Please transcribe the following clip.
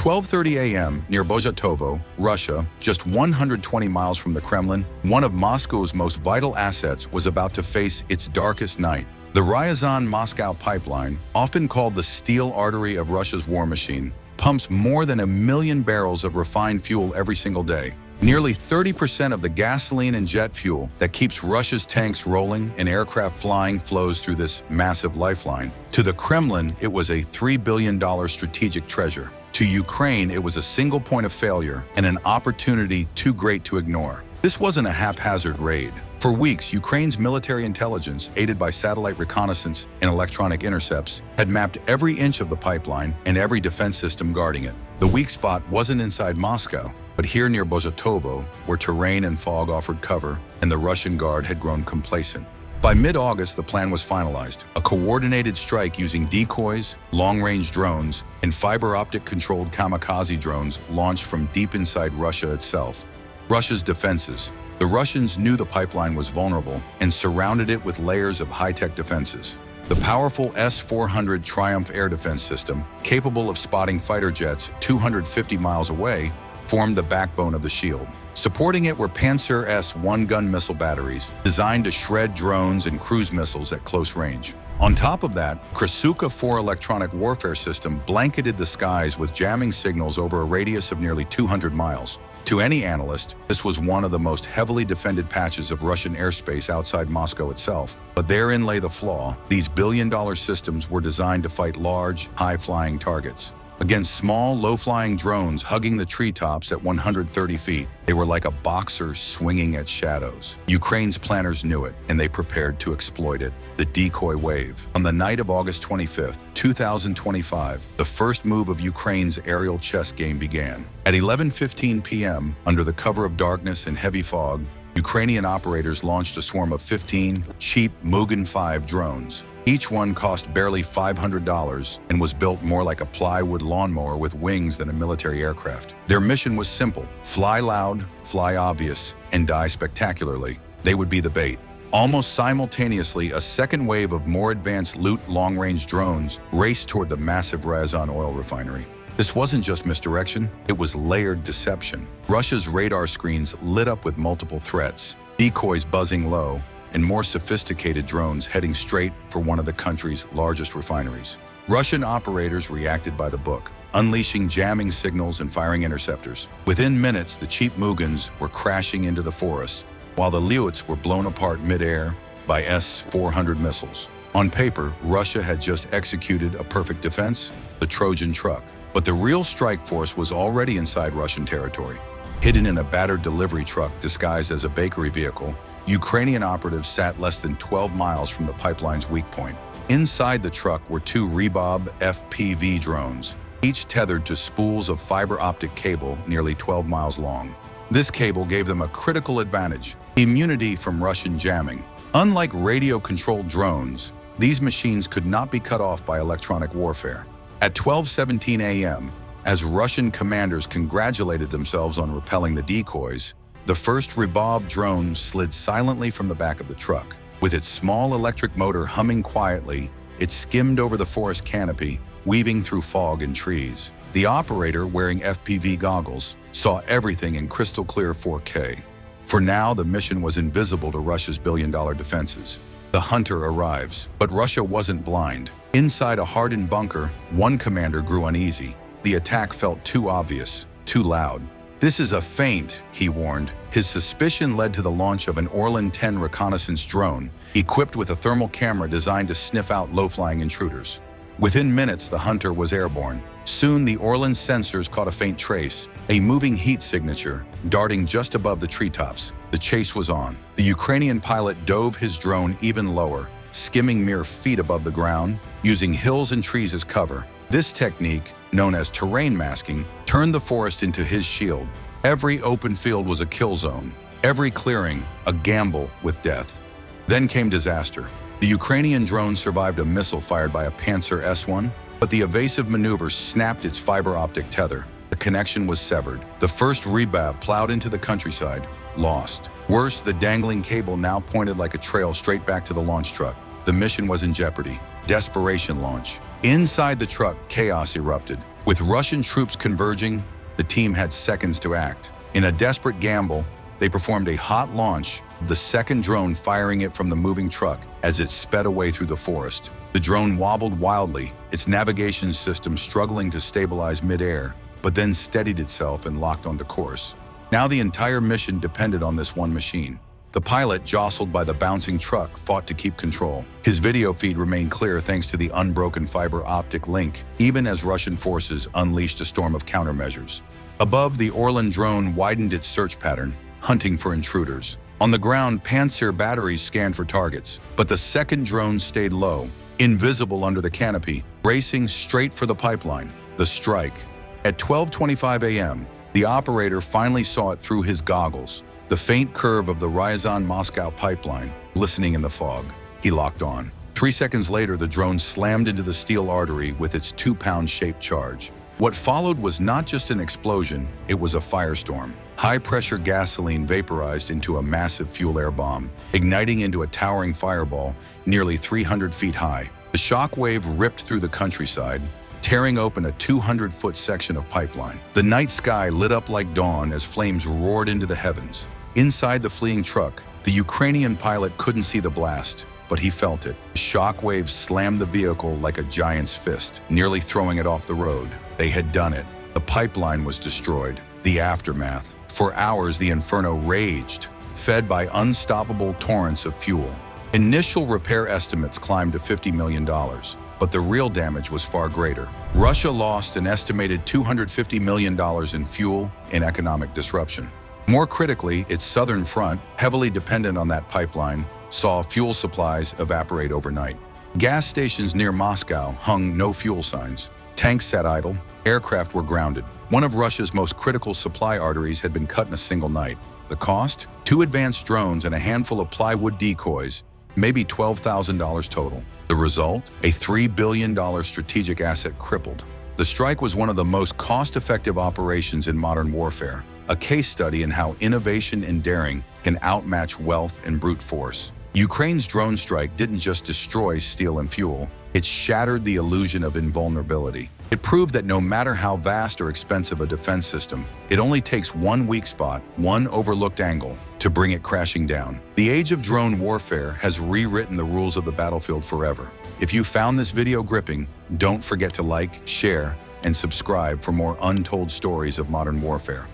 12:30 a.m. near Bozhatovo, Russia, just 120 miles from the Kremlin, one of Moscow's most vital assets was about to face its darkest night. The Ryazan-Moscow pipeline, often called the steel artery of Russia's war machine, pumps more than 1 million barrels of refined fuel every single day. Nearly 30% of the gasoline and jet fuel that keeps Russia's tanks rolling and aircraft flying flows through this massive lifeline. To the Kremlin, it was a $3 billion strategic treasure. To Ukraine, it was a single point of failure and an opportunity too great to ignore. This wasn't a haphazard raid. For weeks, Ukraine's military intelligence, aided by satellite reconnaissance and electronic intercepts, had mapped every inch of the pipeline and every defense system guarding it. The weak spot wasn't inside Moscow, but here near Bozhatovo, where terrain and fog offered cover and the Russian guard had grown complacent. By mid-August, the plan was finalized. A coordinated strike using decoys, long-range drones, and fiber-optic controlled kamikaze drones launched from deep inside Russia itself. Russia's defenses. The Russians knew the pipeline was vulnerable and surrounded it with layers of high-tech defenses. The powerful S-400 Triumph air defense system, capable of spotting fighter jets 250 miles away, formed the backbone of the shield. Supporting it were Panzer S one-gun missile batteries, designed to shred drones and cruise missiles at close range. On top of that, Krasuka 4 electronic warfare system blanketed the skies with jamming signals over a radius of nearly 200 miles. To any analyst, this was one of the most heavily defended patches of Russian airspace outside Moscow itself. But therein lay the flaw. These billion-dollar systems were designed to fight large, high-flying targets. Against small, low-flying drones hugging the treetops at 130 feet, they were like a boxer swinging at shadows. Ukraine's planners knew it, and they prepared to exploit it. The Decoy Wave. On the night of August 25, 2025, the first move of Ukraine's aerial chess game began. At 11:15 p.m., under the cover of darkness and heavy fog, Ukrainian operators launched a swarm of 15 cheap Mugen 5 drones. Each one cost barely $500 and was built more like a plywood lawnmower with wings than a military aircraft. Their mission was simple: fly loud, fly obvious, and die spectacularly. They would be the bait. Almost simultaneously, a second wave of more advanced loot long-range drones raced toward the massive Ryazan oil refinery. This wasn't just misdirection, it was layered deception. Russia's radar screens lit up with multiple threats, decoys buzzing low, and more sophisticated drones heading straight for one of the country's largest refineries. Russian operators reacted by the book, unleashing jamming signals and firing interceptors. Within minutes, the cheap Mugens were crashing into the forest, while the Lyuts were blown apart mid-air by S-400 missiles. On paper, Russia had just executed a perfect defense, the Trojan Truck. But the real strike force was already inside Russian territory. Hidden in a battered delivery truck disguised as a bakery vehicle, Ukrainian operatives sat less than 12 miles from the pipeline's weak point. Inside the truck were 2 Rebob FPV drones, each tethered to spools of fiber-optic cable nearly 12 miles long. This cable gave them a critical advantage: immunity from Russian jamming. Unlike radio-controlled drones, these machines could not be cut off by electronic warfare. At 12:17 a.m., as Russian commanders congratulated themselves on repelling the decoys, the first Rebob drone slid silently from the back of the truck. With its small electric motor humming quietly, it skimmed over the forest canopy, weaving through fog and trees. The operator, wearing FPV goggles, saw everything in crystal-clear 4K. For now, the mission was invisible to Russia's billion-dollar defenses. The hunter arrives, but Russia wasn't blind. Inside a hardened bunker, one commander grew uneasy. The attack felt too obvious, too loud. "This is a feint," he warned. His suspicion led to the launch of an Orlan 10 reconnaissance drone, equipped with a thermal camera designed to sniff out low-flying intruders. Within minutes, the hunter was airborne. Soon, the Orlan sensors caught a faint trace, a moving heat signature, darting just above the treetops. The chase was on. The Ukrainian pilot dove his drone even lower, skimming mere feet above the ground, using hills and trees as cover. This technique, known as terrain masking, turned the forest into his shield. Every open field was a kill zone, every clearing a gamble with death. Then came disaster. The Ukrainian drone survived a missile fired by a Panzer S-1, but the evasive maneuver snapped its fiber-optic tether. The connection was severed. The first Rebob plowed into the countryside, lost. Worse, the dangling cable now pointed like a trail straight back to the launch truck. The mission was in jeopardy. Desperation launch. Inside the truck, chaos erupted. With Russian troops converging, the team had seconds to act. In a desperate gamble, they performed a hot launch, the second drone firing it from the moving truck as it sped away through the forest. The drone wobbled wildly, its navigation system struggling to stabilize midair, but then steadied itself and locked onto course. Now the entire mission depended on this one machine. The pilot, jostled by the bouncing truck, fought to keep control. His video feed remained clear thanks to the unbroken fiber-optic link, even as Russian forces unleashed a storm of countermeasures. Above, the Orlan drone widened its search pattern, hunting for intruders. On the ground, Panzer batteries scanned for targets, but the second drone stayed low, invisible under the canopy, racing straight for the pipeline. The strike. At 12:25 a.m., the operator finally saw it through his goggles, the faint curve of the Ryazan-Moscow pipeline glistening in the fog. He locked on. 3 seconds later, the drone slammed into the steel artery with its 2-pound shaped charge. What followed was not just an explosion, it was a firestorm. High-pressure gasoline vaporized into a massive fuel-air bomb, igniting into a towering fireball nearly 300 feet high. The shock wave ripped through the countryside, tearing open a 200-foot section of pipeline. The night sky lit up like dawn as flames roared into the heavens. Inside the fleeing truck, the Ukrainian pilot couldn't see the blast, but he felt it. The shock wave slammed the vehicle like a giant's fist, nearly throwing it off the road. They had done it. The pipeline was destroyed. The aftermath. For hours, the inferno raged, fed by unstoppable torrents of fuel. Initial repair estimates climbed to $50 million, but the real damage was far greater. Russia lost an estimated $250 million in fuel and economic disruption. More critically, its southern front, heavily dependent on that pipeline, saw fuel supplies evaporate overnight. Gas stations near Moscow hung no fuel signs. Tanks sat idle. Aircraft were grounded. One of Russia's most critical supply arteries had been cut in a single night. The cost? 2 advanced drones and a handful of plywood decoys, maybe $12,000 total. The result? A $3 billion strategic asset crippled. The strike was one of the most cost-effective operations in modern warfare, a case study in how innovation and daring can outmatch wealth and brute force. Ukraine's drone strike didn't just destroy steel and fuel, it shattered the illusion of invulnerability. It proved that no matter how vast or expensive a defense system, it only takes one weak spot, one overlooked angle, to bring it crashing down. The age of drone warfare has rewritten the rules of the battlefield forever. If you found this video gripping, don't forget to like, share, and subscribe for more untold stories of modern warfare.